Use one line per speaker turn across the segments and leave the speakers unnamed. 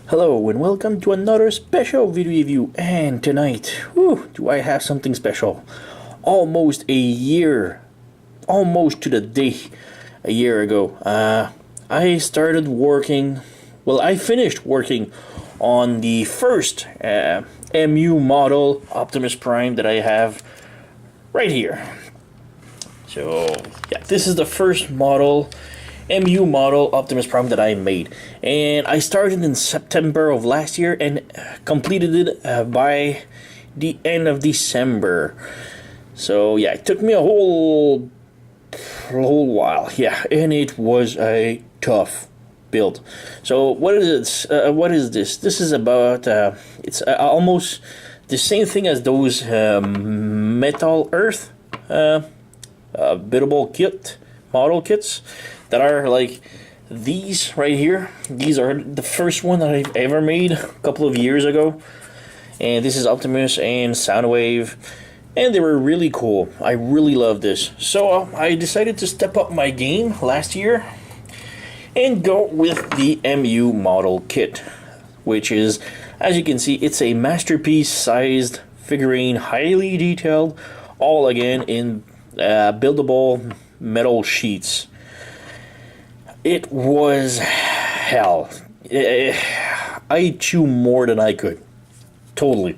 Hello and welcome to another special video review, and tonight, do I have something special. Almost to the day, a year ago, I started working, I finished working on the first MU model Optimus Prime that I have right here. So yeah, this is the first MU model Optimus Prime that I made, and I started in September of last year and completed it by the end of December. So yeah, it took me a whole while, and it was a tough build. So what is this? This is about it's almost the same thing as those Metal Earth biddable model kits that are like these right here. These are the first one that I've ever made a couple of years ago, and this is Optimus and Soundwave, and they were really cool. I really love this, so I decided to step up my game last year and go with the MU model kit, which is, as you can see, it's a masterpiece sized figurine, highly detailed, all again in buildable metal sheets. It was hell. I chew more than I could. Totally.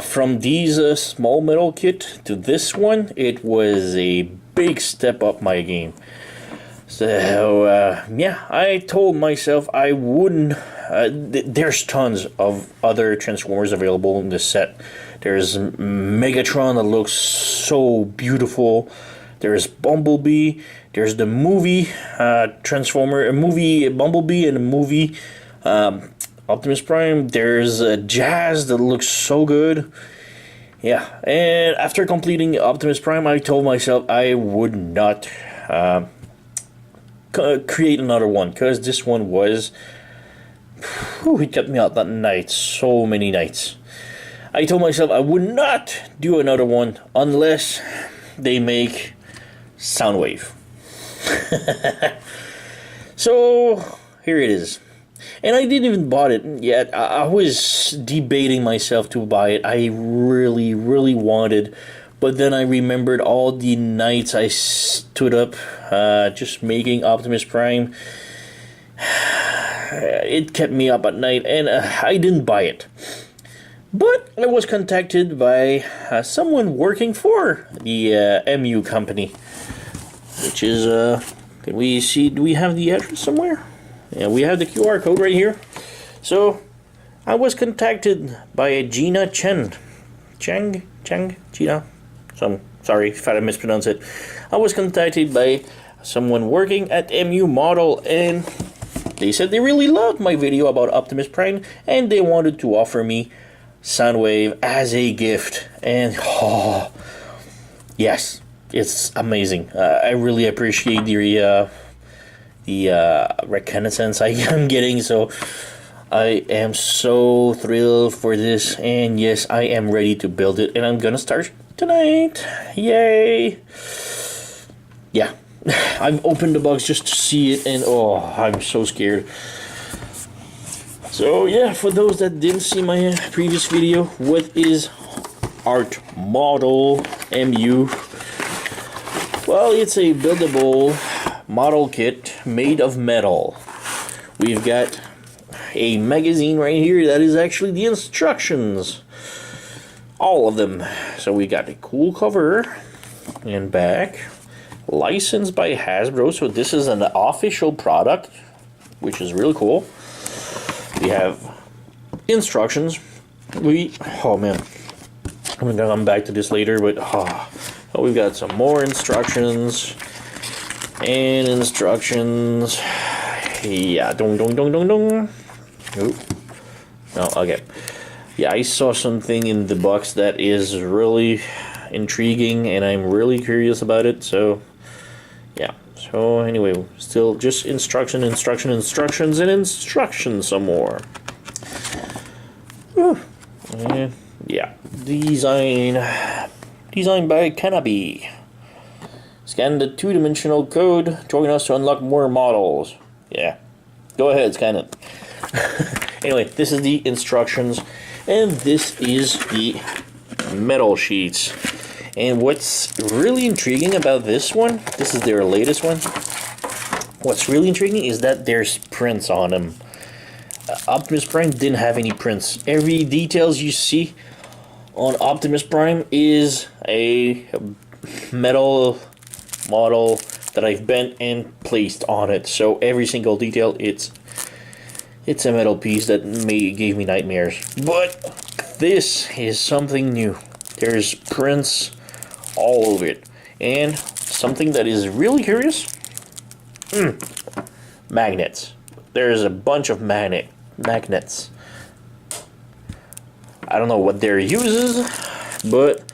From these small metal kit to this one, it was a big step up my game. So, yeah, I told myself I wouldn't. There's tons of other Transformers available in this set. There's Megatron that looks so beautiful. There's Bumblebee. There's the movie Transformer, a movie Bumblebee, and a movie Optimus Prime. There's Jazz that looks so good. Yeah, and after completing Optimus Prime, I told myself I would not create another one, because this one was... it kept me out that night, so many nights. I told myself I would not do another one unless they make Soundwave. So here it is, and I didn't even bought it yet. I was debating myself to buy it. I really wanted, but then I remembered all the nights I stood up just making Optimus Prime. It kept me up at night, and I didn't buy it. But I was contacted by someone working for the MU company, which is, can we see, do we have the address somewhere? Yeah, we have the QR code right here. So, I was contacted by Gina Gina? Sorry if I mispronounce it. I was contacted by someone working at MU Model, and they said they really loved my video about Optimus Prime, and they wanted to offer me Soundwave as a gift. And, yes. It's amazing. I really appreciate the reconnaissance I am getting. So I am so thrilled for this, and yes, I am ready to build it, and I'm gonna start tonight. Yay! Yeah, I've opened the box just to see it, and I'm so scared. So yeah, for those that didn't see my previous video, what is Art Model MU? Well, it's a buildable model kit made of metal. We've got a magazine right here that is actually the instructions. All of them. So we got a cool cover and back. Licensed by Hasbro, so this is an official product, which is really cool. We have instructions. Oh man, I'm gonna come back to this later, but we've got some more instructions and instructions. Yeah, dong. Oop. No, okay. Yeah, I saw something in the box that is really intriguing, and I'm really curious about it. So, yeah. So anyway, still just instructions, and some more. And yeah, Designed by Canopy. Scan the two-dimensional code. Join us to unlock more models. Yeah. Go ahead, scan it. Anyway, this is the instructions, and this is the metal sheets. And what's really intriguing about this one, this is their latest one. What's really intriguing is that there's prints on them. Optimus Prime didn't have any prints. Every details you see on Optimus Prime is a metal model that I've bent and placed on it. So every single detail, it's a metal piece that gave me nightmares. But this is something new. There's prints all over it. And something that is really curious, magnets. There's a bunch of magnets. I don't know what their uses, but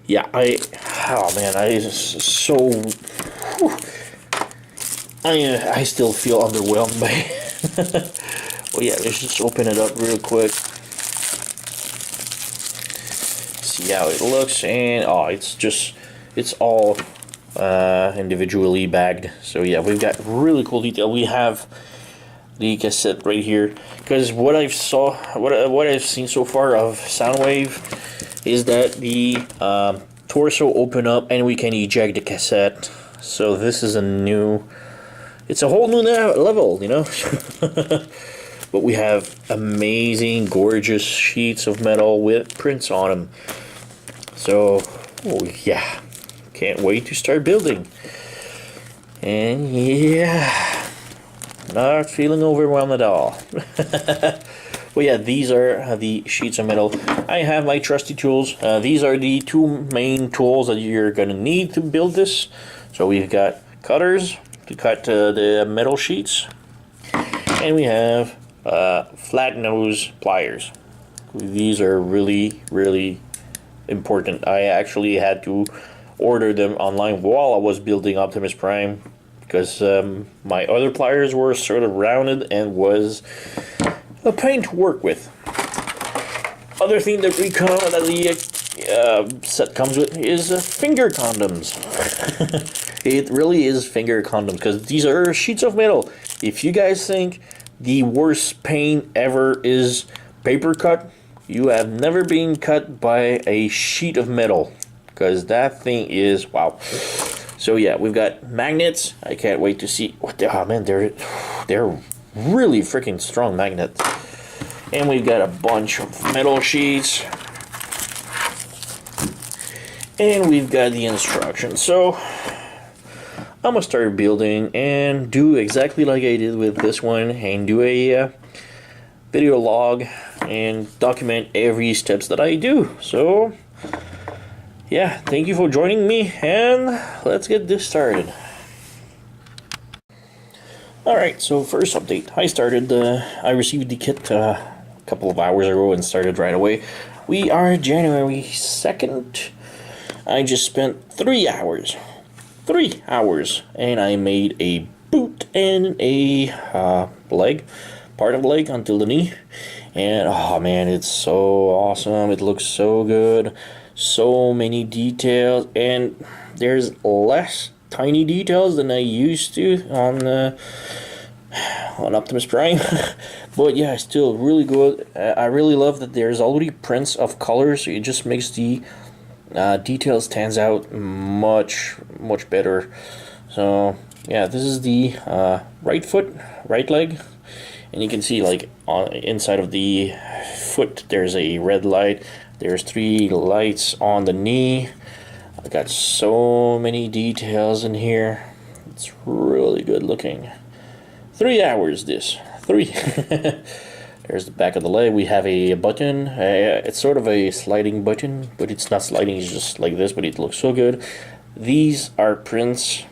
yeah, I still feel underwhelmed by it. Well, yeah, let's just open it up real quick. See how it looks, and it's all individually bagged. So yeah, we've got really cool detail. We have the cassette right here, because what I've seen so far of Soundwave is that the torso open up and we can eject the cassette. So this is it's a whole new level, you know. But we have amazing, gorgeous sheets of metal with prints on them. So, oh yeah, can't wait to start building. And yeah, not feeling overwhelmed at all. Well, yeah, these are the sheets of metal. I have my trusty tools. These are the two main tools that you're gonna need to build this. So we've got cutters to cut the metal sheets, and we have flat nose pliers. These are really, really important. I actually had to order them online while I was building Optimus Prime, because my other pliers were sort of rounded and was a pain to work with. Other thing that the set comes with is finger condoms. It really is finger condoms, because these are sheets of metal. If you guys think the worst pain ever is paper cut, you have never been cut by a sheet of metal, because that thing is wow. So yeah, we've got magnets. I can't wait to see what they are. Oh man, they're really freaking strong magnets. And we've got a bunch of metal sheets. And we've got the instructions. So I'm gonna start building and do exactly like I did with this one, and do a video log and document every steps that I do. So yeah, thank you for joining me, and let's get this started. Alright, so first update. I received the kit a couple of hours ago and started right away. We are January 2nd. I just spent 3 hours. 3 hours, and I made a boot and a leg, part of the leg until the knee. And oh man, it's so awesome. It looks so good. So many details, and there's less tiny details than I used to on Optimus Prime. But yeah, still really good. I really love that there's already prints of colors, so it just makes the details stands out much better. So yeah, this is the right foot, right leg, and you can see like on inside of the foot there's a red light. There's 3 lights on the knee. I got so many details in here. It's really good looking. 3 hours this. 3. There's the back of the leg. We have a button. It's sort of a sliding button, but it's not sliding. It's just like this, but it looks so good. These are prints,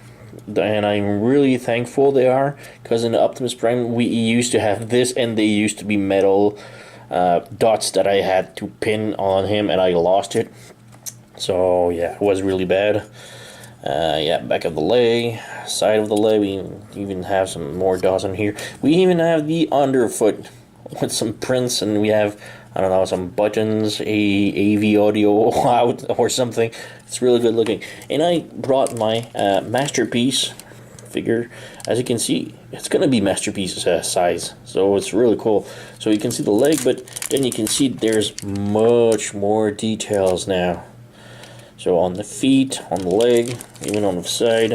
and I'm really thankful they are, because in the Optimus Prime we used to have this, and they used to be metal dots that I had to pin on him, and I lost it. So yeah, it was really bad. Yeah, back of the leg, side of the leg, we even have some more dots on here. We even have the underfoot with some prints, and we have, I don't know, some buttons, a AV audio out or something. It's really good looking. And I brought my masterpiece figure, as you can see, it's gonna be masterpiece size. So it's really cool. So you can see the leg, but then you can see there's much more details now. So on the feet, on the leg, even on the side,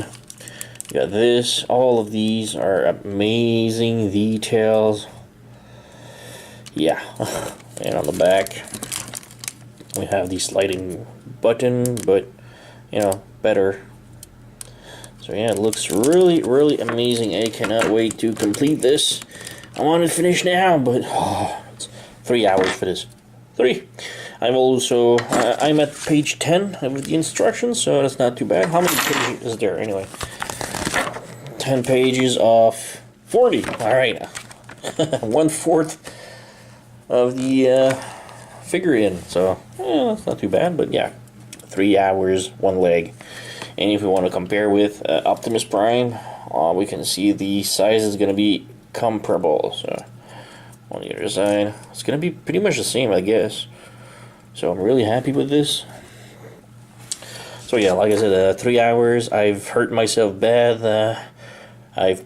you got this. All of these are amazing details. Yeah, and on the back, we have the sliding button, but you know, better. So yeah, it looks really, really amazing. I cannot wait to complete this. I want it finished now, but it's 3 hours for this. 3. I'm also I'm at page 10 of the instructions, so that's not too bad. How many pages is there anyway? 10 pages of 40. All right, 1/4 of the figurine. So yeah, that's not too bad. But yeah, 3 hours, 1 leg. And if we want to compare with Optimus Prime, we can see the size is going to be comparable. So on the other side, it's going to be pretty much the same, I guess. So I'm really happy with this. So yeah, like I said, 3 hours. I've hurt myself bad. I've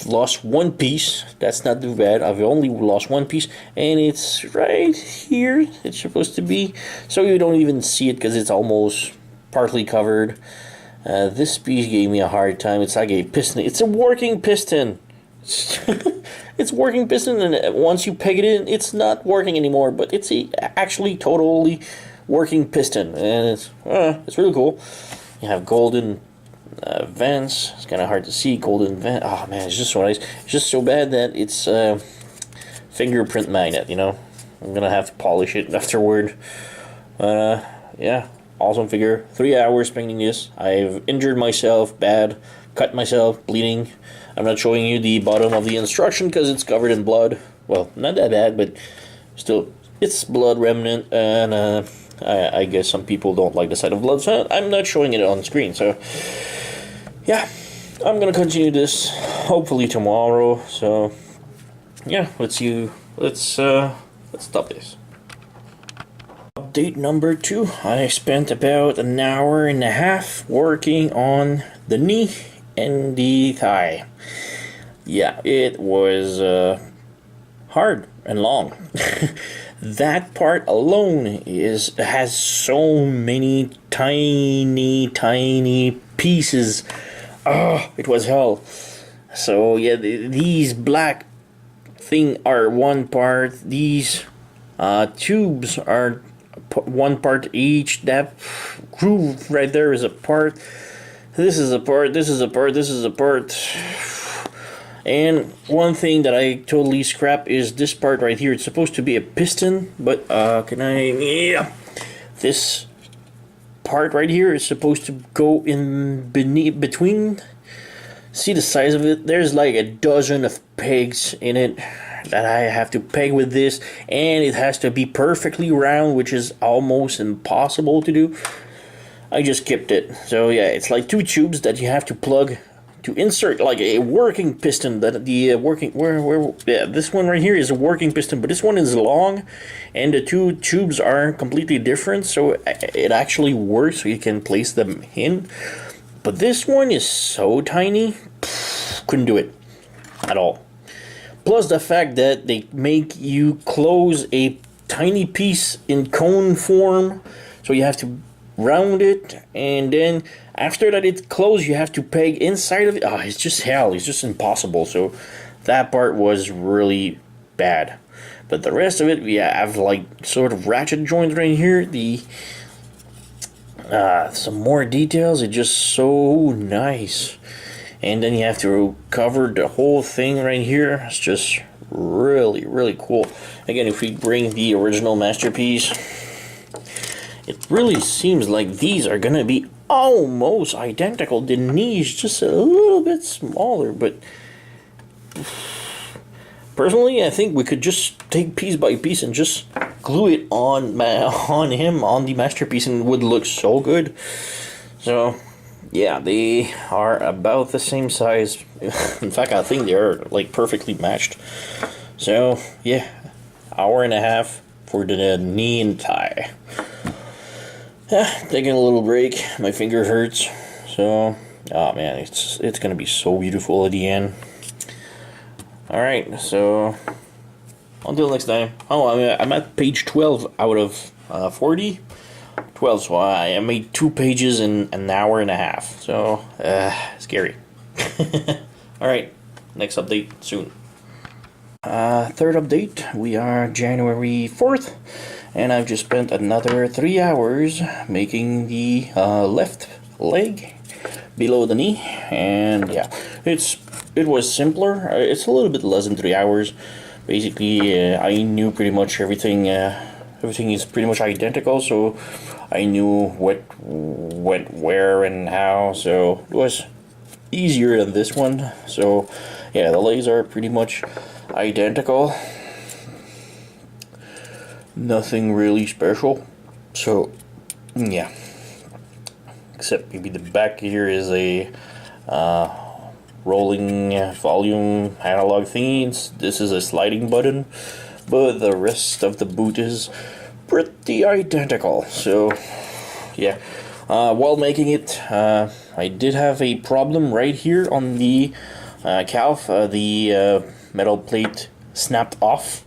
lost 1 piece. That's not too bad. I've only lost 1 piece, and it's right here. It's supposed to be, so you don't even see it because it's almost partly covered. This piece gave me a hard time. It's like a piston. It's a working piston. It's working piston, and once you peg it in, it's not working anymore. But it's actually totally working piston, and it's really cool. You have golden vents. It's kind of hard to see. Golden vent. Oh man, it's just so nice. It's just so bad that it's fingerprint magnet. You know, I'm gonna have to polish it afterward. Yeah, awesome figure. 3 hours painting this. I've injured myself bad, cut myself, bleeding. I'm not showing you the bottom of the instruction because it's covered in blood. Well, not that bad, but still, it's blood remnant, and I guess some people don't like the sight of blood, so I'm not showing it on screen. So, yeah, I'm gonna continue this hopefully tomorrow. So, yeah, let's stop this. Update number 2. I spent about an hour and a half working on the knee and the thigh. Yeah, it was hard and long. That part alone has so many tiny pieces. Oh, it was hell. So yeah, these black thing are one part. These tubes are one part each. That groove right there is a part. This is a part, this is a part, this is a part. And one thing that I totally scrap is this part right here. It's supposed to be a piston, but yeah. This part right here is supposed to go in between. See the size of it? There's like a dozen of pegs in it that I have to peg with this, and it has to be perfectly round, which is almost impossible to do. I just skipped it. So yeah, it's like 2 tubes that you have to plug to insert like a working piston. That the working yeah, this one right here is a working piston, but this one is long, and the 2 tubes are completely different. So it actually works. So you can place them in. But this one is so tiny, couldn't do it at all. Plus the fact that they make you close a tiny piece in cone form, so you have to round it, and then after that it's closed, you have to peg inside of it. Oh, it's just hell. It's just impossible. So that part was really bad. But the rest of it, we have like sort of ratchet joints right here. The some more details. It's just so nice. And then you have to cover the whole thing right here. It's just really cool. Again, if we bring the original masterpiece, it really seems like these are gonna be almost identical. The knee's just a little bit smaller, but personally, I think we could just take piece by piece and just glue it on the masterpiece, and it would look so good. So yeah, they are about the same size. In fact, I think they are like perfectly matched. So yeah, hour and a half for the knee and thigh. Taking a little break. My finger hurts. So Oh man, it's gonna be so beautiful at the end. All right, so until next time. Oh, I'm at page 12 out of 40. 12, so I made 2 pages in an hour and a half. So scary. All right, next update soon. Third update, we are January 4th, and I've just spent another 3 hours making the left leg below the knee, and yeah, it was simpler. It's a little bit less than 3 hours. Basically, I knew pretty much everything. Everything is pretty much identical, so I knew what went where and how, so it was easier than this one. So yeah, the legs are pretty much identical, nothing really special. So yeah, except maybe the back here is a rolling volume analog thingy. This is a sliding button, but the rest of the boot is pretty identical. So yeah, while making it, I did have a problem right here on the calf. The metal plate snapped off,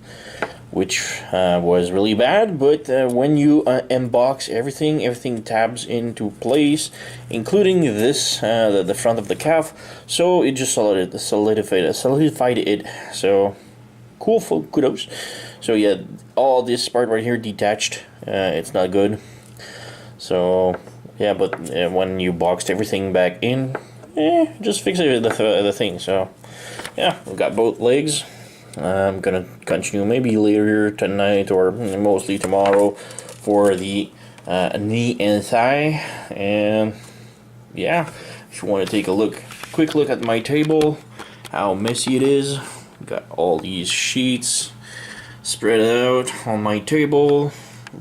which was really bad, but when you unbox everything tabs into place, including this, the front of the calf, so it just solidified it. So cool, kudos. So yeah, all this part right here detached, it's not good. So yeah, but when you boxed everything back in, just fix it the thing. So yeah, we got both legs. I'm gonna continue maybe later tonight or mostly tomorrow for the knee and thigh. And yeah, if you want to take a quick look at my table, how messy it is. Got all these sheets spread out on my table.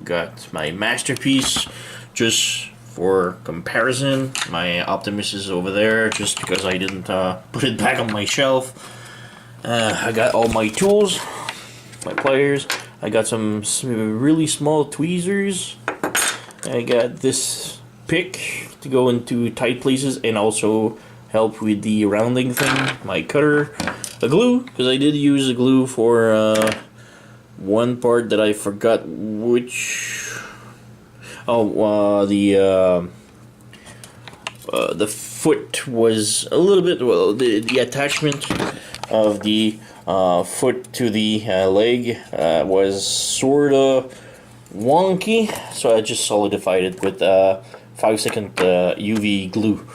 Got my masterpiece just for comparison. My Optimus is over there just because I didn't put it back on my shelf. I got all my tools, my pliers. I got some really small tweezers. I got this pick to go into tight places and also help with the rounding thing. My cutter, the glue, because I did use the glue for one part that I forgot which. Oh, the foot was a little bit, well, the attachment of the foot to the leg was sort of wonky, so I just solidified it with 5-second UV glue.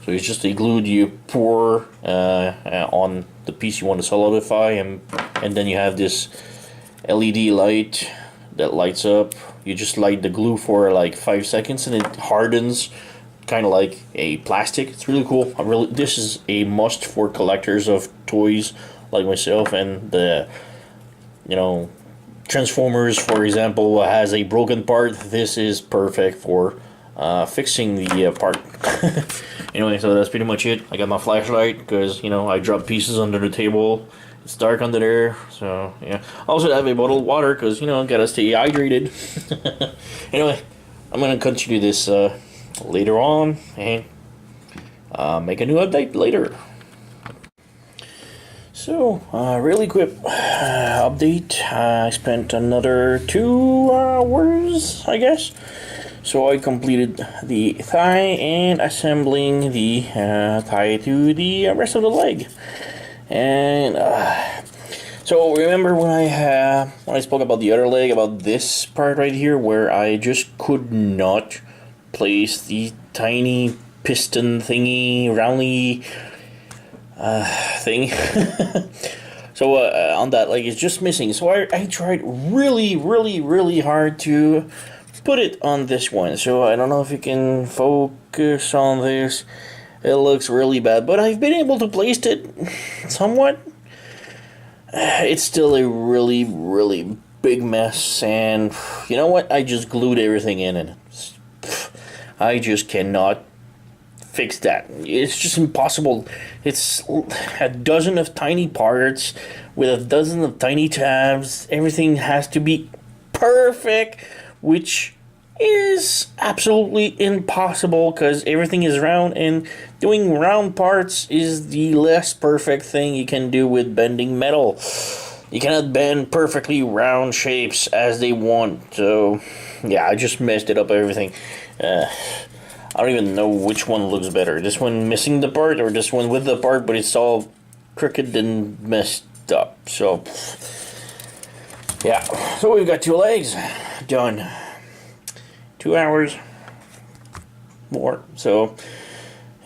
So it's just a glue you pour on the piece you want to solidify, and then you have this LED light that lights up. You just light the glue for like 5 seconds and it hardens, kind of like a plastic. It's really cool. This is a must for collectors of toys like myself. And the Transformers, for example, has a broken part. This is perfect for fixing the part. Anyway, so that's pretty much it. I got my flashlight because I dropped pieces under the table. It's dark under there, so yeah. Also have a bottle of water because gotta stay hydrated. Anyway, I'm gonna continue this later on and make a new update later. So really quick update. I spent another 2 hours, I guess. So I completed the thigh and assembling the thigh to the rest of the leg. And so remember when I spoke about the other leg, about this part right here, where I just could not place the tiny piston thingy, roundy thing. So on that leg, it's just missing. So I tried really hard to put it on this one. So I don't know if you can focus on this. It looks really bad, but I've been able to place it somewhat. It's still a really big mess, and you know what? I just glued everything in, and I just cannot fix that. It's just impossible. It's a dozen of tiny parts with a dozen of tiny tabs. Everything has to be perfect, which is absolutely impossible because everything is round, and doing round parts is the less perfect thing you can do with bending metal. You cannot bend perfectly round shapes as they want, so yeah, I just messed it up everything. I don't even know which one looks better. This one missing the part or this one with the part, but it's all crooked and messed up. So yeah, so we've got 2 legs done. 2 hours more. So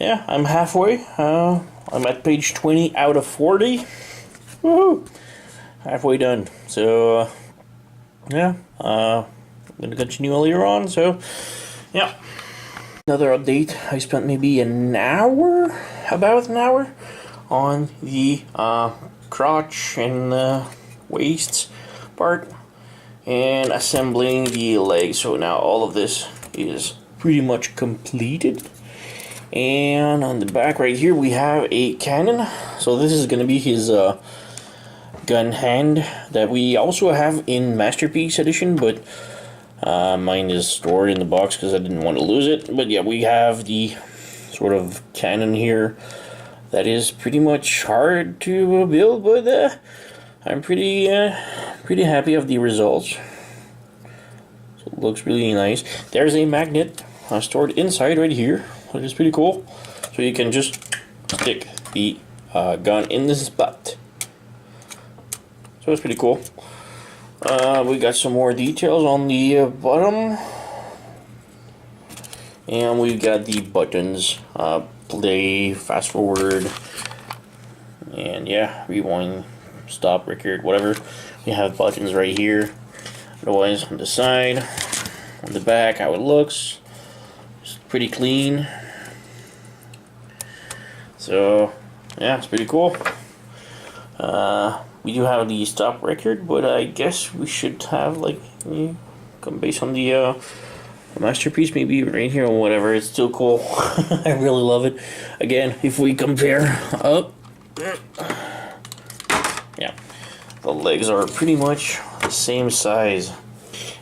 yeah, I'm halfway. I'm at page 20 out of 40. Woohoo! Halfway done. So yeah, I'm gonna continue later on. So yeah, another update. I spent maybe an hour, about an hour, on the crotch and waist part and assembling the legs. So now all of this is pretty much completed. And on the back right here we have a cannon. So this is gonna be his gun hand that we also have in Masterpiece Edition, but mine is stored in the box because I didn't want to lose it. But yeah, we have the sort of cannon here that is pretty much hard to build, but I'm pretty happy of the results. So it looks really nice. There's a magnet stored inside right here, which is pretty cool. So you can just stick the gun in this spot. So it's pretty cool. We got some more details on the bottom. And we've got the buttons. Play, fast forward, and yeah, rewind, stop, record, whatever. We have buttons right here. Otherwise, on the side, on the back, how it looks. It's pretty clean. So yeah, it's pretty cool. We do have the stop record, but I guess we should have, like, based on the Masterpiece, maybe right here or whatever. It's still cool. I really love it. Again, if we compare up, yeah, the legs are pretty much the same size.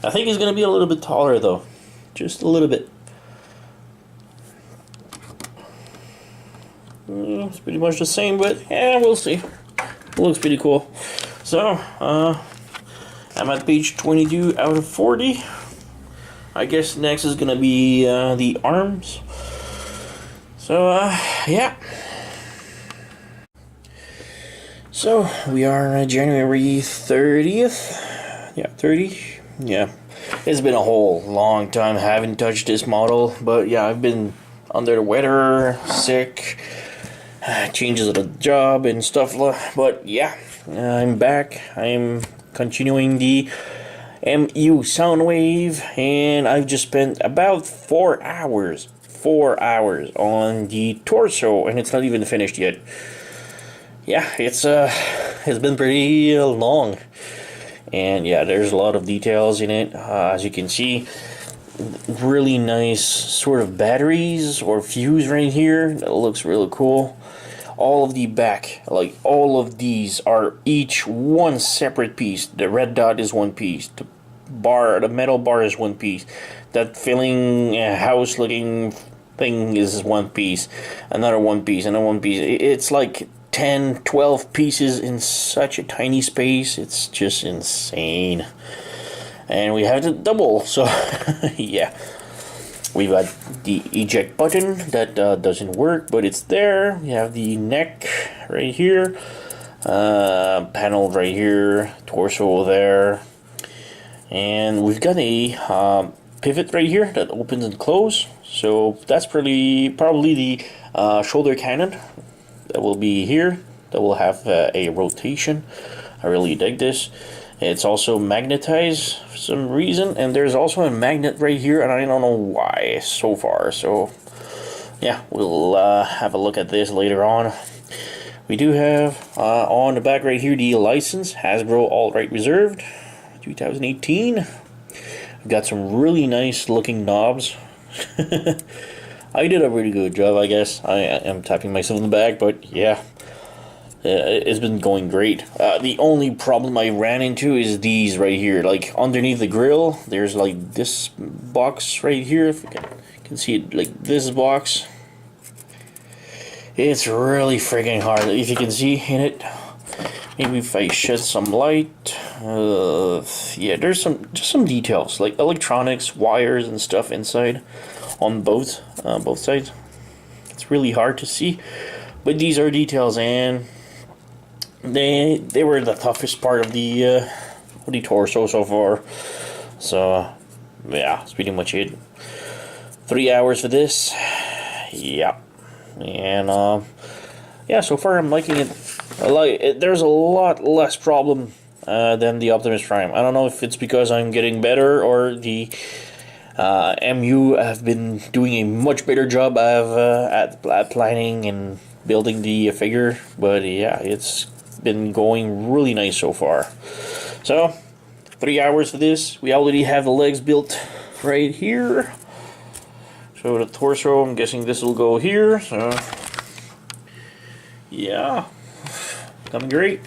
I think he's gonna be a little bit taller though, just a little bit. It's pretty much the same, but yeah, we'll see. It looks pretty cool. So I'm at page 22 out of 40. I guess next is gonna be the arms. So yeah. So we are January 30th. Yeah, 30. Yeah, it's been a whole long time. I haven't touched this model, but yeah, I've been under the weather, sick, changes of the job and stuff. But yeah, I'm back. I'm continuing the MU Soundwave, and I've just spent about 4 hours on the torso, and it's not even finished yet. Yeah, it's been pretty long, and yeah, there's a lot of details in it. As you can see, really nice sort of batteries or fuse right here. That looks really cool. All of the back, like all of these are each one separate piece. The red dot is one piece. The metal bar is one piece. That filling house looking thing is one piece. Another one piece, another one piece. It's like 10, 12 pieces in such a tiny space. It's just insane. And we have the double, so yeah. We've got the eject button that doesn't work, but it's there. We have the neck right here, panel right here, torso there, and we've got a pivot right here that opens and closes. So that's probably the shoulder cannon that will be here. That will have a rotation. I really dig this. It's also magnetized for some reason, and there's also a magnet right here, and I don't know why so far. So yeah, we'll have a look at this later on. We do have on the back right here the license, Hasbro All Right Reserved 2018. We've got some really nice looking knobs. I did a really good job, I guess. I am tapping myself in the back, but yeah, It's been going great. The only problem I ran into is these right here. Like underneath the grill, there's like this box right here. If you can see it, like this box. It's really freaking hard. If you can see in it, maybe if I shed some light. Yeah, there's just some details like electronics, wires, and stuff inside on both sides. It's really hard to see, but these are details, and they were the toughest part of the torso so far. So yeah, that's pretty much it. 3 hours for this. Yeah. And yeah, so far I'm liking it. I like it. There's a lot less problem than the Optimus Prime. I don't know if it's because I'm getting better or the MU have been doing a much better job of at planning and building the figure, but yeah, it's been going really nice so far. So 3 hours for this. We already have the legs built right here. So the torso, I'm guessing this will go here. So yeah, coming great.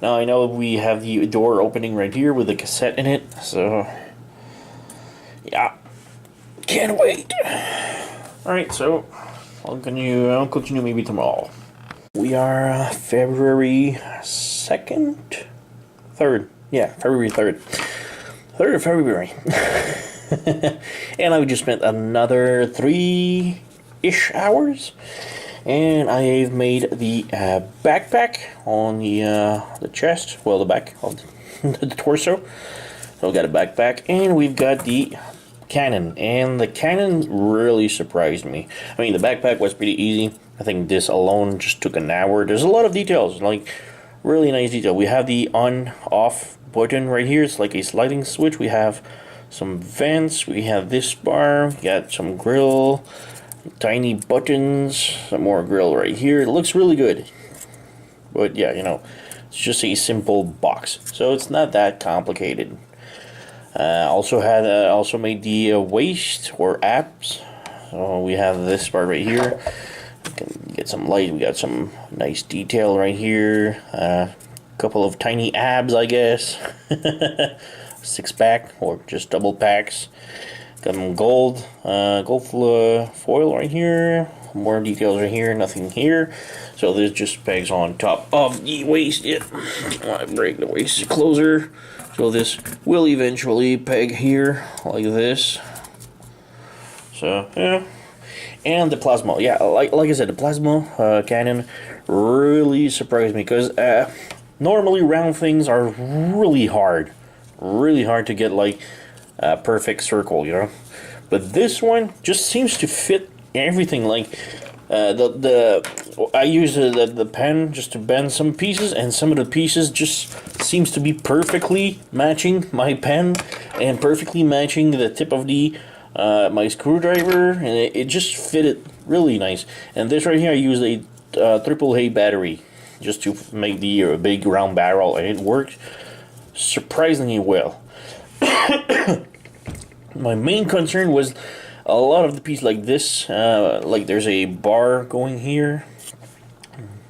Now I know we have the door opening right here with the cassette in it. So yeah, can't wait. All right, so I'll continue maybe tomorrow. We are February 2nd, 3rd. Yeah, February 3rd. 3rd of February. And I just spent another 3-ish hours, and I have made the backpack on the chest, well, the back of the torso. So we got a backpack, and we've got the cannon, and the cannon really surprised me. I mean, the backpack was pretty easy. I think this alone just took an hour. There's a lot of details, like really nice detail. We have the on-off button right here. It's like a sliding switch. We have some vents, we have this bar, we got some grill, tiny buttons, some more grill right here. It looks really good, but yeah, you know, it's just a simple box, so it's not that complicated. Also made the waist or abs. So we have this part right here. We can get some light. We got some nice detail right here. Couple of tiny abs, I guess. 6-pack or just double packs. Got some gold foil right here. More details right here. Nothing here. So there's just pegs on top of the waist. Yeah, I break the waist closer. So this will eventually peg here like this. So yeah, and the plasma. Yeah, like I said, the plasma cannon really surprised me because normally round things are really hard to get like a perfect circle, you know. But this one just seems to fit everything. Like I use the pen just to bend some pieces, and some of the pieces just seems to be perfectly matching my pen and perfectly matching the tip of the my screwdriver, and it just fitted really nice. And this right here, I used a AAA battery just to make the big round barrel, and it worked surprisingly well. My main concern was a lot of the piece like this, like there's a bar going here.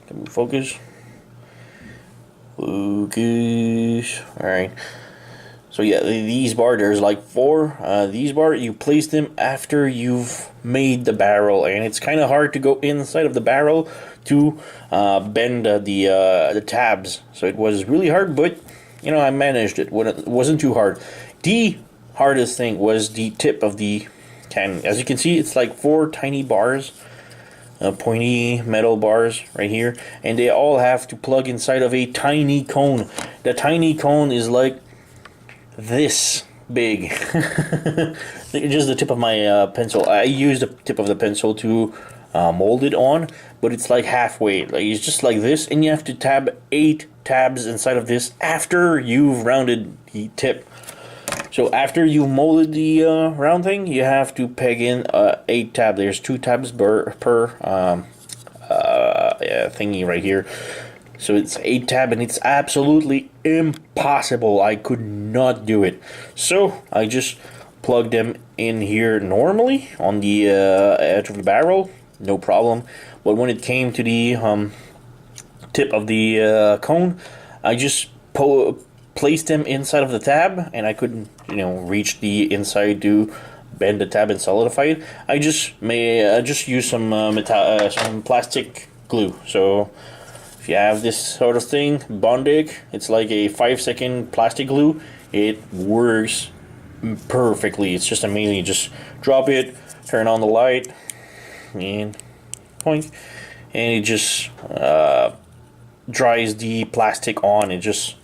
Can we focus? Focus. Alright. So yeah, these bar, there's like 4. These bar, you place them after you've made the barrel, and it's kind of hard to go inside of the barrel to bend the tabs. So it was really hard, but you know, I managed it. It wasn't too hard. The hardest thing was the tip of the cannon. As you can see, it's like 4 tiny bars, pointy metal bars right here, and they all have to plug inside of a tiny cone. The tiny cone is like this big. Just the tip of my pencil. I used the tip of the pencil to mold it on, but it's like halfway. Like it's just like this, and you have to tab 8 tabs inside of this after you've rounded the tip. So after you molded the round thing, you have to peg in 8 tabs. There's 2 tabs per thingy right here. So it's 8 tab, and it's absolutely impossible. I could not do it. So I just plugged them in here normally on the edge of the barrel, no problem. But when it came to the tip of the cone, I just placed them inside of the tab, and I couldn't, reach the inside to bend the tab and solidify it. I just use some some plastic glue. So if you have this sort of thing, buiding, it's like a 5-second plastic glue. It works perfectly. It's just amazing. You just drop it, turn on the light, and point, and it just dries the plastic on. It's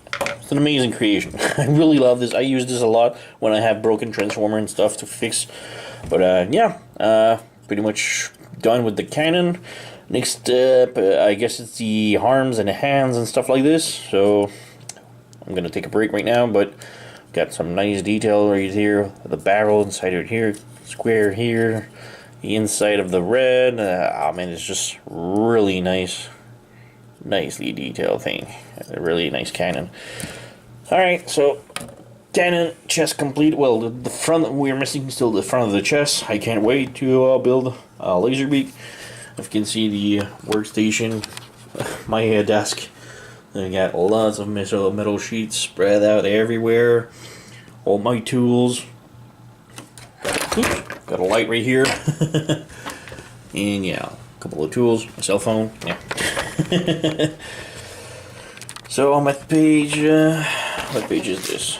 an amazing creation. I really love this. I use this a lot when I have broken transformer and stuff to fix. But pretty much done with the cannon. Next step, I guess it's the arms and the hands and stuff like this. So I'm gonna take a break right now, but got some nice detail right here. The barrel inside right here, square here, the inside of the red. Man, it's just really nice, nicely detailed thing. A really nice cannon. All right, so cannon chest complete. Well, the front, we're missing still the front of the chest. I can't wait to build a laser beak. If you can see the workstation, my desk, I got lots of metal sheets spread out everywhere. All my tools. Oops, got a light right here. And yeah, a couple of tools, my cell phone. Yeah. So I'm at page, what page is this?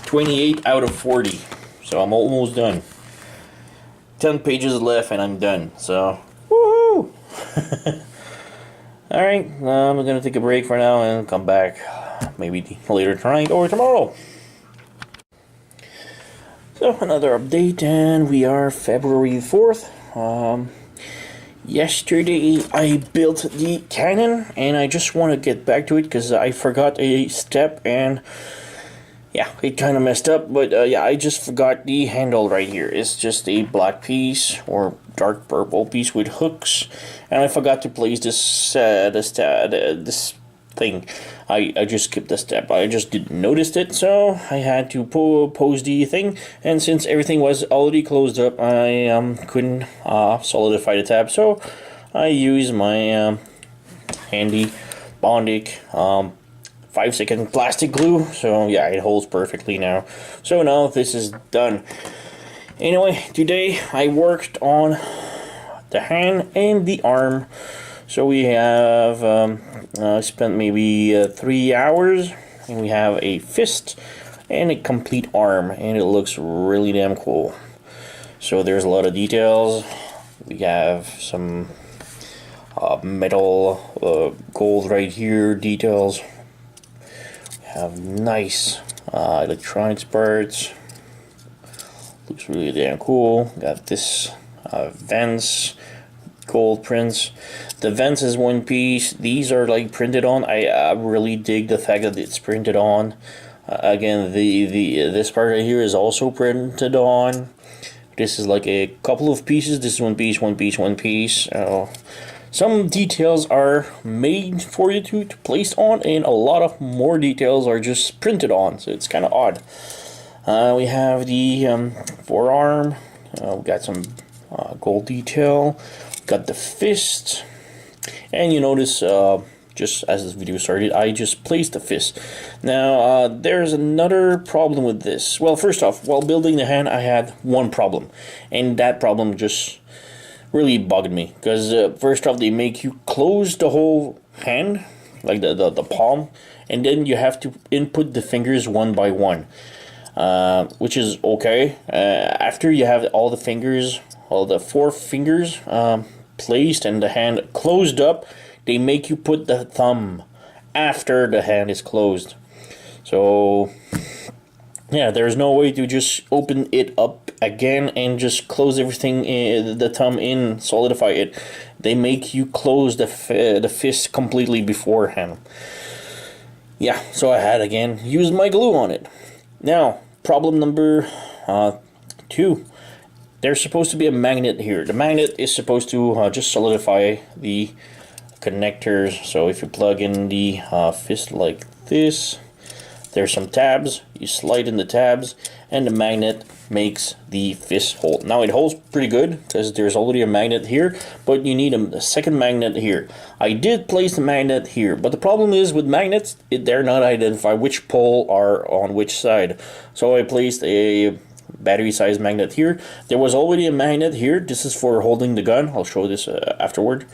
28 out of 40. So I'm almost done. 10 pages left and I'm done. So, woohoo! Alright, I'm gonna take a break for now and come back maybe later tonight or tomorrow. So, another update, and we are February 4th. Yesterday I built the cannon, and I just want to get back to it because I forgot a step, and yeah, it kind of messed up. But yeah, I just forgot the handle right here. It's just a black piece or dark purple piece with hooks, and I forgot to place this this thing. I just skipped a step. I just didn't notice it, so I had to pose the thing. And since everything was already closed up, I couldn't solidify the tab. So I used my handy buiding 5-second plastic glue. So yeah, it holds perfectly now. So now this is done. Anyway, today I worked on the hand and the arm. So we have spent maybe 3 hours, and we have a fist and a complete arm, and it looks really damn cool. So there's a lot of details. We have some metal gold right here details. We have nice electronics parts. Looks really damn cool. Got this vents, gold prints. The vents is one piece. These are like printed on. I really dig the fact that it's printed on. Again, this part right here is also printed on. This is like a couple of pieces. This is one piece, one piece, one piece. Some details are made for you to place on, and a lot of more details are just printed on. So it's kind of odd. We have the forearm. We got some gold detail. Got the fist. And you notice, just as this video started, I just placed the fist. Now, there's another problem with this. Well, first off, while building the hand, I had one problem. And that problem just really bugged me. Because, first off, they make you close the whole hand, like the palm. And then you have to input the fingers one by one. Which is okay. After you have all the fingers, all the 4 fingers, placed and the hand closed up, they make you put the thumb after the hand is closed. So yeah, there's no way to just open it up again and just close everything, the thumb in, solidify it. They make you close the fist completely beforehand. Yeah, so I had again used my glue on it. Now, problem number 2. There's supposed to be a magnet here. The magnet is supposed to just solidify the connectors. So if you plug in the fist like this, there's some tabs. You slide in the tabs, and the magnet makes the fist hold. Now it holds pretty good because there's already a magnet here, but you need a second magnet here. I did place the magnet here, but the problem is with magnets, they're not identified which pole are on which side. So I placed a battery size magnet here. There was already a magnet here. This is for holding the gun. I'll show this afterward.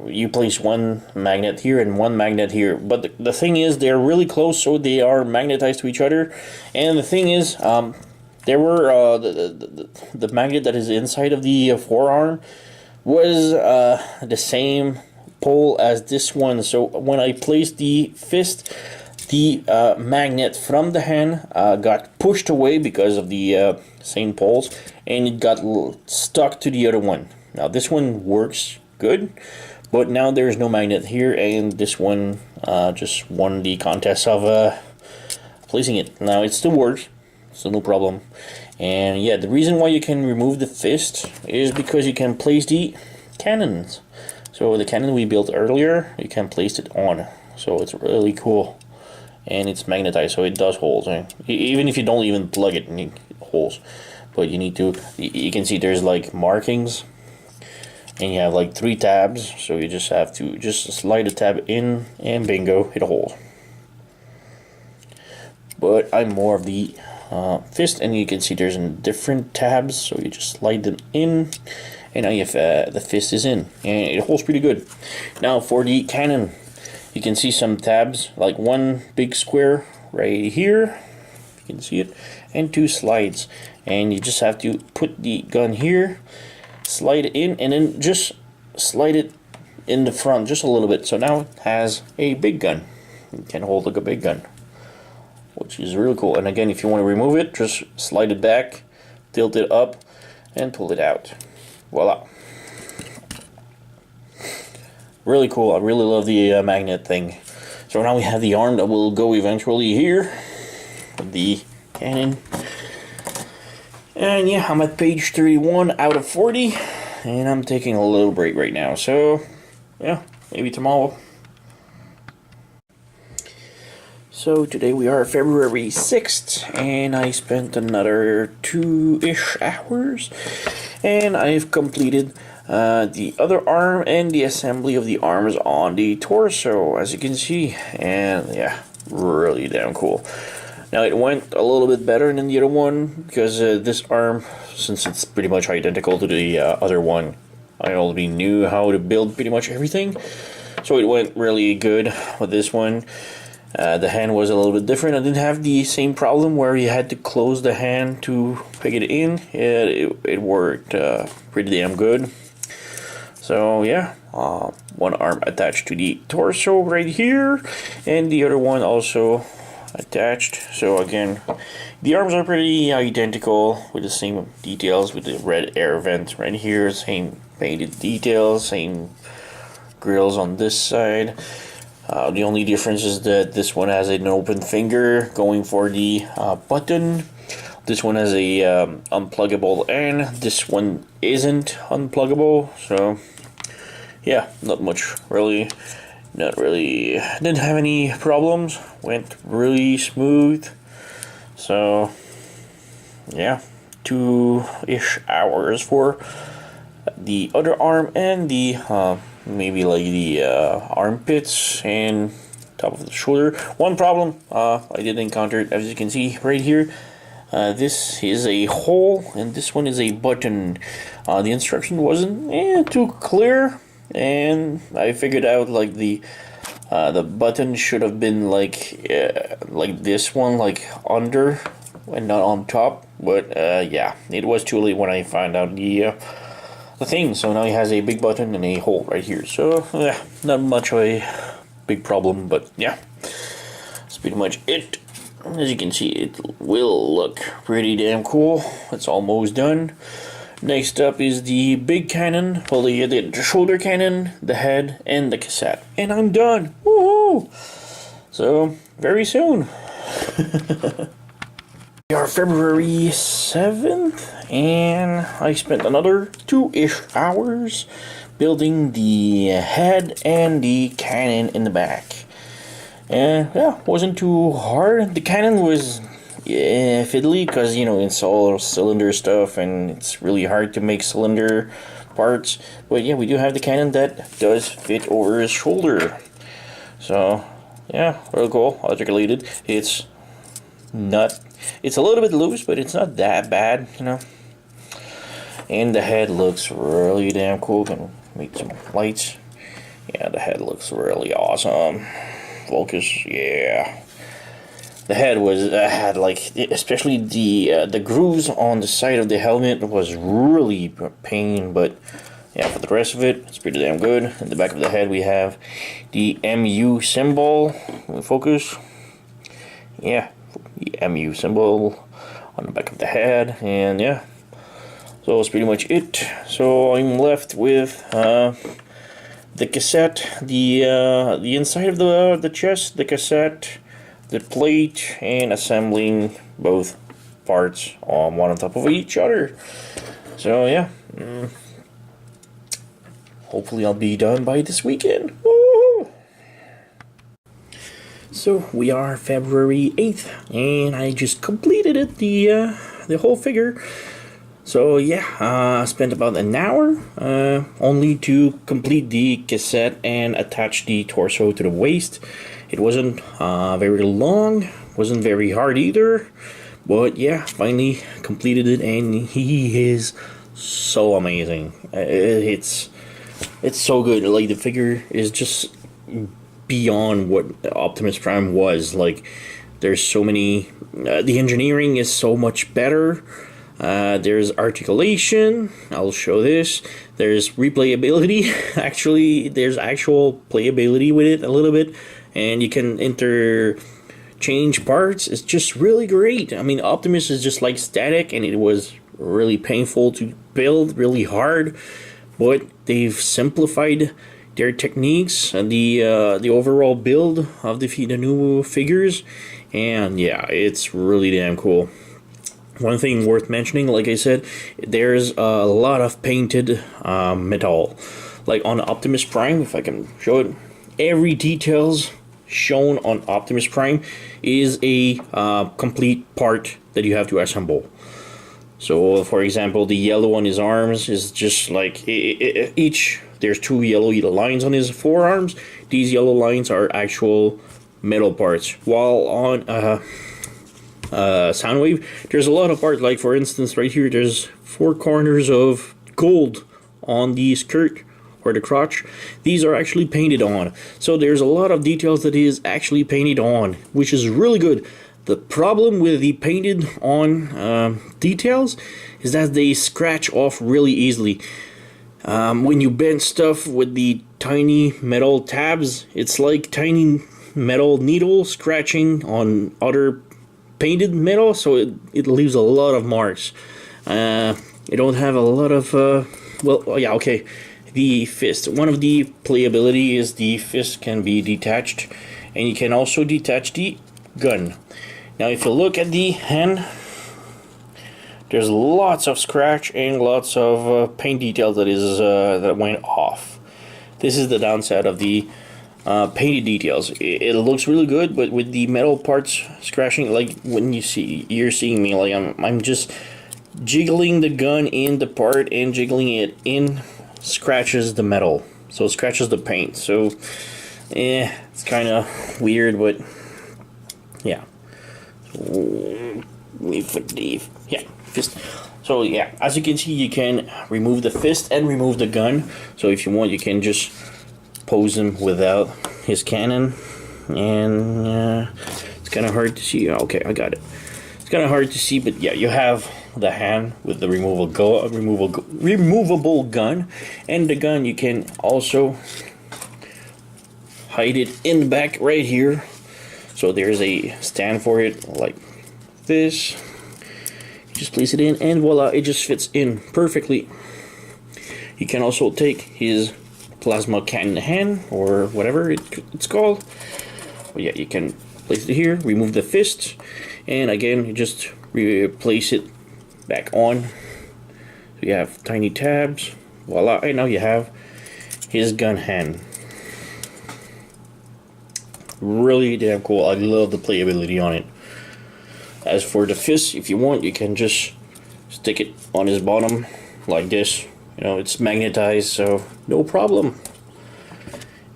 You place one magnet here and one magnet here, but the thing is they're really close, so they are magnetized to each other. And the thing is, there were the magnet that is inside of the forearm was the same pole as this one. So when I placed the fist, the magnet from the hand got pushed away because of the same poles, and it got stuck to the other one. Now this one works good, but now there's no magnet here, and this one just won the contest of placing it. Now it still works, so no problem. And yeah, the reason why you can remove the fist is because you can place the cannons. So the cannon we built earlier, you can place it on. So it's really cool. And it's magnetized, so it does hold. Right? Even if you don't even plug it, it holds. But you need to, you can see there's like markings. And you have like 3 tabs, so you just have to just slide the tab in, and bingo, it holds. But I'm more of the fist, and you can see there's different tabs, so you just slide them in, and now you have the fist is in, and it holds pretty good. Now for the cannon, you can see some tabs, like one big square right here, you can see it, and 2 slides, and you just have to put the gun here, slide it in, and then just slide it in the front just a little bit, so now it has a big gun. It can hold like a big gun, which is really cool. And again, if you want to remove it, just slide it back, tilt it up, and pull it out. Voila. Really cool. I really love the magnet thing. So now we have the arm that will go eventually here, the cannon. And yeah, I'm at page 31 out of 40, and I'm taking a little break right now. So yeah, maybe tomorrow. So today we are February 6th, and I spent another 2-ish hours, and I've completed the other arm and the assembly of the arms on the torso, as you can see. And yeah, really damn cool. Now it went a little bit better than the other one, because this arm, since it's pretty much identical to the other one, I already knew how to build pretty much everything, so it went really good with this one. The hand was a little bit different. I didn't have the same problem where you had to close the hand to peg it in. It worked pretty damn good. So yeah, one arm attached to the torso right here, and the other one also attached. So again, the arms are pretty identical with the same details, with the red air vent right here, same painted details, same grills on this side. The only difference is that this one has an open finger going for the button. This one has a unpluggable, and this one isn't unpluggable. So yeah, not much really. Not really, didn't have any problems, went really smooth. So yeah, 2-ish hours for the other arm, and the maybe like the armpits and top of the shoulder. One problem I did encounter, as you can see right here, this is a hole and this one is a button. The instruction wasn't too clear, and I figured out like the button should have been like this one, like under and not on top. But yeah, it was too late when I found out the thing. So now it has a big button and a hole right here. So yeah, not much of a big problem, but yeah, that's pretty much it. As you can see, it will look pretty damn cool. It's almost done. Next up is the big cannon, well, the shoulder cannon, the head, and the cassette. And I'm done! Woohoo! So, very soon. We are February 7th, and I spent another 2-ish hours building the head and the cannon in the back. And yeah, wasn't too hard. The cannon was, yeah, fiddly because, you know, it's all cylinder stuff and it's really hard to make cylinder parts. But yeah, we do have the cannon that does fit over his shoulder. So yeah, real cool. Articulated. It's not, it's a little bit loose, but it's not that bad, you know. And the head looks really damn cool. Can make some lights. Yeah, the head looks really awesome. Focus, yeah. The head was had like, especially the grooves on the side of the helmet was really pain, but yeah, for the rest of it, it's pretty damn good. In the back of the head, we have the MU symbol. Focus, yeah, the MU symbol on the back of the head, and yeah, so that's pretty much it. So I'm left with the cassette, the inside of the chest, the cassette, the plate, and assembling both parts on one on top of each other. So yeah, hopefully I'll be done by this weekend. Woo! So we are February 8th, and I just completed it, the whole figure. So yeah, I spent about an hour only to complete the cassette and attach the torso to the waist. It wasn't very long, wasn't very hard either, but yeah, finally completed it, and he is so amazing. It's so good. Like, the figure is just beyond what Optimus Prime was. Like, there's so many, the engineering is so much better. There's articulation. I'll show this. There's replayability. Actually, there's actual playability with it a little bit, and you can interchange parts. It's just really great. I mean, Optimus is just like static, and it was really painful to build, really hard, but they've simplified their techniques and the overall build of the new figures, and yeah, it's really damn cool. One thing worth mentioning, like I said, there's a lot of painted metal. Like on Optimus Prime, if I can show it, every details shown on Optimus Prime is a complete part that you have to assemble. So, for example, the yellow on his arms is just like each. There's two yellow lines on his forearms. These yellow lines are actual metal parts. While on Soundwave, there's a lot of parts. Like, for instance, right here, there's 4 corners of gold on the skirt or the crotch. These are actually painted on. So there's a lot of details that is actually painted on, which is really good. The problem with the painted on details is that they scratch off really easily. When you bend stuff with the tiny metal tabs, it's like tiny metal needles scratching on other painted metal, so it leaves a lot of marks. You don't have a lot of well, yeah, okay. The fist, one of the playability is the fist can be detached, and you can also detach the gun. Now if you look at the hand, there's lots of scratch and lots of paint detail that went off. This is the downside of the painted details. It looks really good, but with the metal parts scratching, like when you're seeing me, like I'm just jiggling the gun in the part and jiggling it in, scratches the metal, so it scratches the paint. So it's kind of weird, but yeah. Fist. So yeah, as you can see, you can remove the fist and remove the gun. So if you want, you can just pose him without his cannon, and it's kind of hard to see. Okay, I got it. It's kind of hard to see, but yeah, you have the hand with the removable gun, and the gun you can also hide it in the back right here. So there's a stand for it, like this. You just place it in, and voila, it just fits in perfectly. You can also take his plasma cannon hand, or whatever it's called. But yeah, you can place it here, remove the fist, and again, you just replace it back on. So you have tiny tabs, voila, and now you have his gun hand. Really damn cool. I love the playability on it. As for the fist, if you want, you can just stick it on his bottom like this. You know, it's magnetized, so no problem.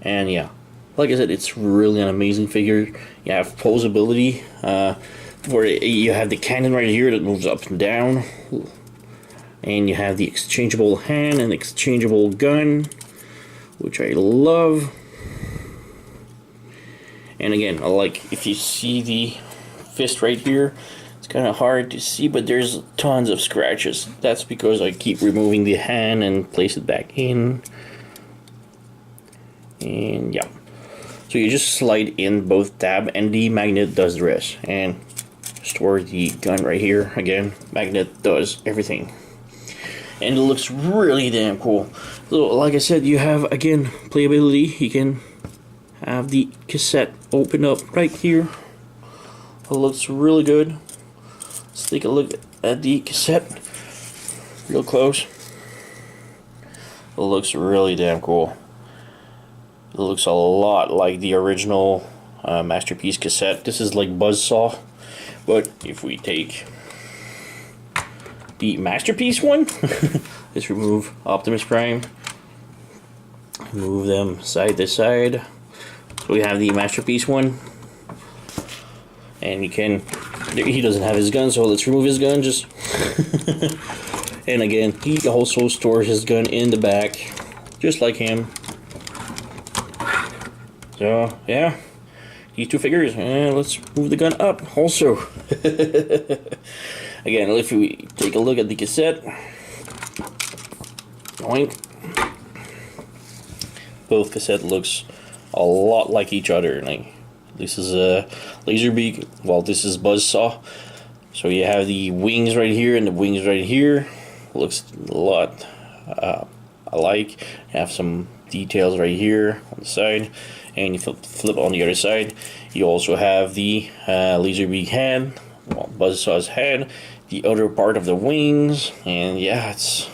And yeah, like I said, it's really an amazing figure. You have posability, where you have the cannon right here that moves up and down, and you have the exchangeable hand and exchangeable gun, which I love. And again, I like, if you see the fist right here, it's kind of hard to see, but there's tons of scratches. That's because I keep removing the hand and place it back in. And yeah, so you just slide in both tab and the magnet does the rest. And store the gun right here. Again, magnet does everything, and it looks really damn cool. So like I said, you have, again, playability. You can have the cassette open up right here. It looks really good. Let's take a look at the cassette real close. It looks really damn cool. It looks a lot like the original Masterpiece cassette. This is like Buzzsaw, but if we take the Masterpiece one, let's remove Optimus Prime, move them side to side. So we have the Masterpiece one, and you can, he doesn't have his gun, so let's remove his gun just and again, he also stores his gun in the back just like him. So yeah, these two figures, and let's move the gun up also. Again, if we take a look at the cassette, oink, both cassette looks a lot like each other. Like, this is a Laserbeak, well, this is Buzzsaw. So you have the wings right here and the wings right here. Looks a lot alike. You have some details right here on the side, and you flip on the other side. You also have the Laserbeak head, well, Buzzsaw's head, the other part of the wings, and yeah, it's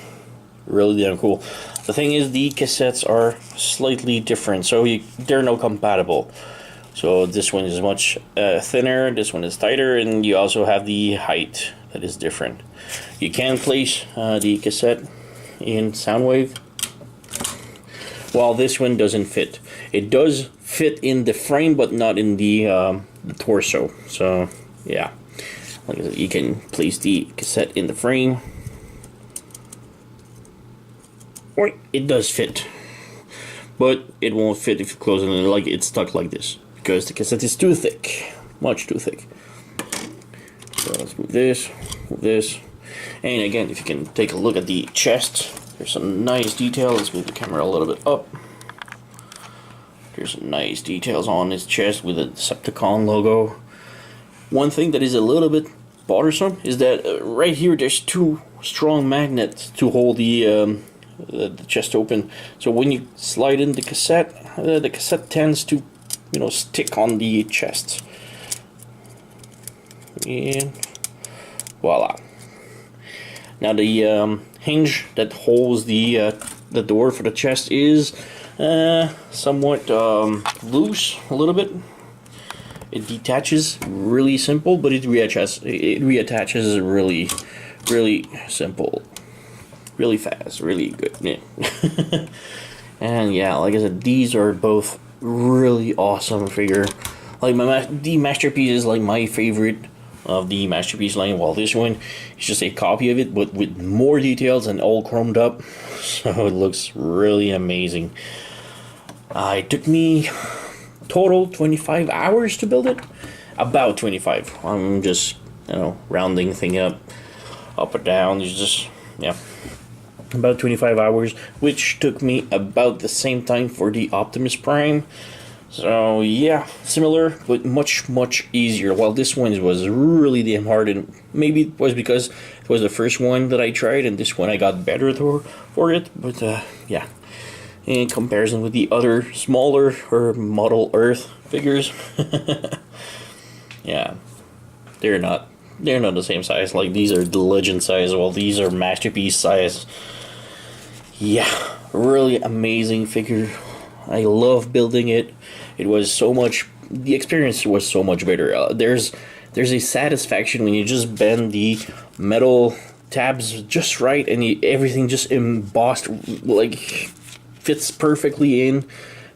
really damn cool. The thing is, the cassettes are slightly different, so they're not compatible. So this one is much thinner, this one is tighter, and you also have the height that is different. You can place the cassette in Soundwave, while this one doesn't fit. It does fit in the frame, but not in the torso. So yeah, like I said, you can place the cassette in the frame. Or it does fit, but it won't fit if you close it and like it's stuck like this, because the cassette is too thick, much too thick. So let's move this, and again, if you can take a look at the chest, there's some nice detail. Let's move the camera a little bit up. There's some nice details on his chest with the Decepticon logo. One thing that is a little bit bothersome is that right here there's two strong magnets to hold the chest open. So when you slide in the cassette tends to, you know, stick on the chest. And voila. Now the hinge that holds the door for the chest is somewhat loose a little bit. It detaches really simple, but it reattaches really, really simple, really fast, really good. Yeah. And yeah, like I said, these are both really awesome figure. Like the Masterpiece is like my favorite of the Masterpiece line, while this one is just a copy of it, but with more details and all chromed up. So it looks really amazing. It took me total 25 hours to build it. About 25. I'm just, you know, rounding thing up or down. It's just, yeah, about 25 hours, which took me about the same time for the Optimus Prime. So yeah, similar, but much easier. While this one was really damn hard, and maybe it was because it was the first one that I tried, and this one I got better for it. But yeah, in comparison with the other smaller or Model Earth figures, yeah, they're not the same size. Like, these are the Legend size, while these are Masterpiece size. Yeah, really amazing figure. I love building it. It was so much the experience was so much better. There's a satisfaction when you just bend the metal tabs just right, and everything just embossed, like, fits perfectly in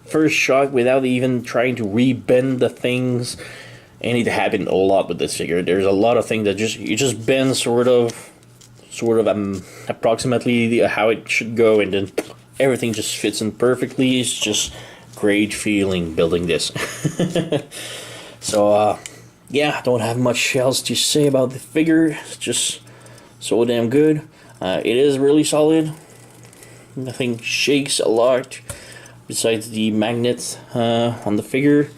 first shot without even trying to rebend the things. And it happened a lot with this figure. There's a lot of things that you just bend sort of approximately how it should go, and then everything just fits in perfectly. It's just great feeling building this. So yeah, I don't have much else to say about the figure. It's just so damn good. It is really solid. Nothing shakes a lot besides the magnets on the figure.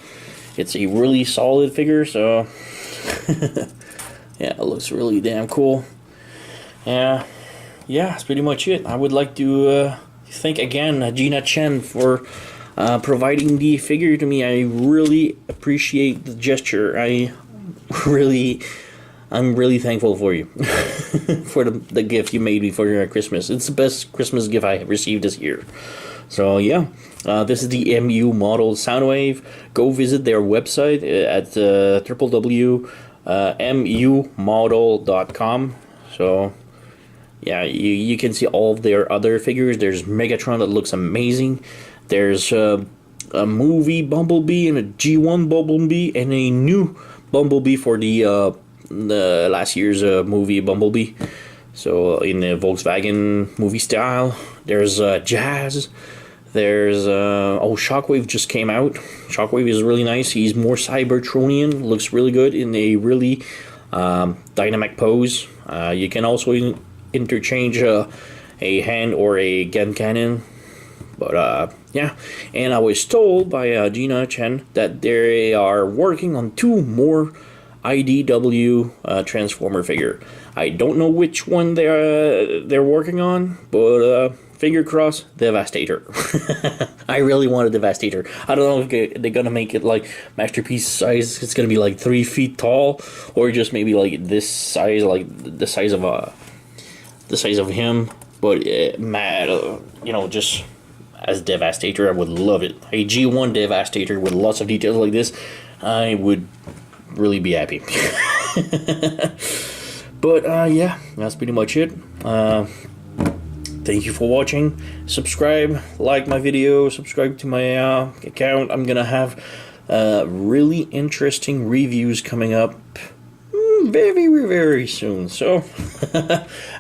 It's a really solid figure, so yeah, it looks really damn cool. Yeah, that's pretty much it. I would like to thank again Gina Chen for providing the figure to me. I really appreciate the gesture. I'm really thankful for you for the gift you made me for Christmas. It's the best Christmas gift I have received this year. So yeah, this is the MU model Soundwave. Go visit their website at www.mumodel.com. So yeah, you can see all of their other figures. There's Megatron that looks amazing. There's a movie Bumblebee and a G1 Bumblebee and a new Bumblebee for the last year's movie Bumblebee. So in the Volkswagen movie style. There's Jazz. There's Shockwave just came out. Shockwave is really nice. He's more Cybertronian. Looks really good in a really dynamic pose. You can also interchange a hand or a gun cannon. But yeah, and I was told by Gina Chen that they are working on 2 more IDW Transformer figure. I don't know which one they're working on, but finger crossed, Devastator. I really want a Devastator. I don't know if they're gonna make it like Masterpiece size. It's gonna be like 3 feet tall, or just maybe like this size, like the size of him. But just as Devastator, I would love it. A G1 Devastator with lots of details like this, I would really be happy. But yeah, that's pretty much it. Thank you for watching. Subscribe, like my video, subscribe to my account. I'm gonna have really interesting reviews coming up very, very soon. So,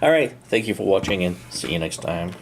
alright, thank you for watching and see you next time.